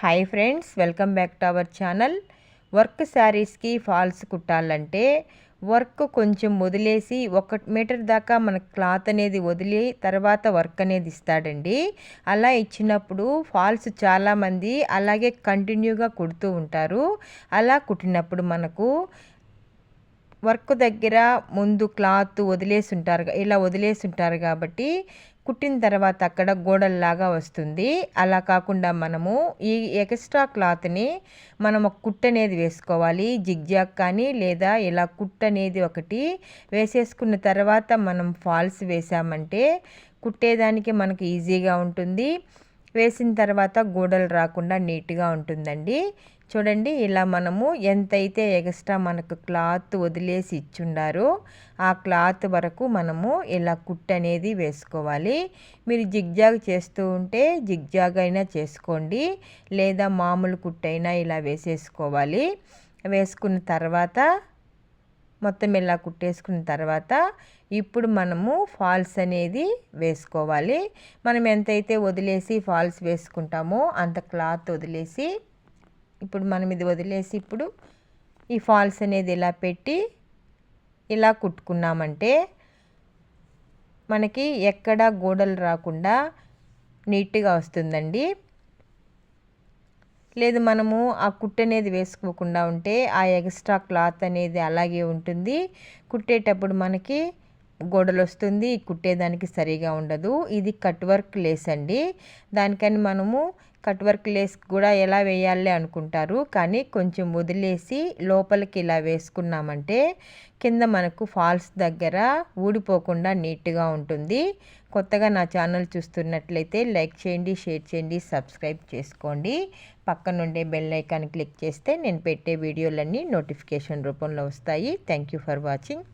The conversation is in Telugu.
Hi friends, welcome back to our channel. Work శారీస్కి ఫాల్స్ కుట్టాలంటే వర్క్ కొంచెం వదిలేసి 1 మీటర్ దాకా మన క్లాత్ అనేది వదిలి తర్వాత వర్క్ అనేది ఇస్తాడండి. అలా ఇచ్చినప్పుడు ఫాల్స్ చాలామంది అలాగే కంటిన్యూగా కుడుతూ ఉంటారు. అలా కుట్టినప్పుడు మనకు వర్క్ దగ్గర ముందు క్లాత్ ఇలా వదిలేసి ఉంటారు కాబట్టి కుట్టిన తర్వాత అక్కడ గోడల్లాగా వస్తుంది. అలా కాకుండా మనము ఈ ఎక్స్ట్రా క్లాత్ని మనం ఒక కుట్టు అనేది వేసుకోవాలి. జిగ్జాగ్ కానీ లేదా ఇలా కుట్టు అనేది ఒకటి వేసేసుకున్న తర్వాత మనం ఫాల్స్ వేసామంటే కుట్టేదానికి మనకి ఈజీగా ఉంటుంది. వేసిన తర్వాత గోడలు రాకుండా నీట్గా ఉంటుందండి. చూడండి, ఇలా మనము ఎంతైతే ఎక్స్ట్రా మనకు క్లాత్ వదిలేసి ఇచ్చుండారో ఆ క్లాత్ వరకు మనము ఇలా కుట్టు అనేది వేసుకోవాలి. మీరు జిగ్జాగ్ చేస్తూ ఉంటే జిగ్జాగ్ అయినా చేసుకోండి, లేదా మామూలు కుట్టు అయినా ఇలా వేసేసుకోవాలి. వేసుకున్న తర్వాత మొత్తం ఇలా కుట్టేసుకున్న తర్వాత ఇప్పుడు మనము ఫాల్స్ అనేది వేసుకోవాలి. మనం ఎంతైతే వదిలేసి ఫాల్స్ వేసుకుంటామో అంత క్లాత్ వదిలేసి ఇప్పుడు మనం ఇది వదిలేసి ఇప్పుడు ఈ ఫాల్స్ అనేది ఇలా పెట్టి ఇలా కుట్టుకున్నామంటే మనకి ఎక్కడ గోడలు రాకుండా నీట్గా వస్తుందండి. లేదు మనము ఆ కుట్టు అనేది వేసుకోకుండా ఉంటే ఆ ఎక్స్ట్రా క్లాత్ అనేది అలాగే ఉంటుంది. కుట్టేటప్పుడు మనకి గోడలు వస్తుంది, కుట్టేదానికి సరిగా ఉండదు. ఇది కట్ వర్క్ లేస్ అండి. దానికని మనము కట్ వర్క్ లేస్ కూడా ఎలా వేయాలి అనుకుంటారు, కానీ కొంచెం వదిలేసి లోపలికి ఇలా వేసుకున్నామంటే కింద మనకు ఫాల్స్ దగ్గర ఊడిపోకుండా నీట్గా ఉంటుంది. కొత్తగా నా ఛానల్ చూస్తున్నట్లయితే లైక్ చేయండి, షేర్ చేయండి, సబ్స్క్రైబ్ చేసుకోండి. పక్కనుండే బెల్ ఐకాన్ క్లిక్ చేస్తే నేను పెట్టే వీడియోలన్నీ నోటిఫికేషన్ రూపంలో వస్తాయి. Thank you for watching.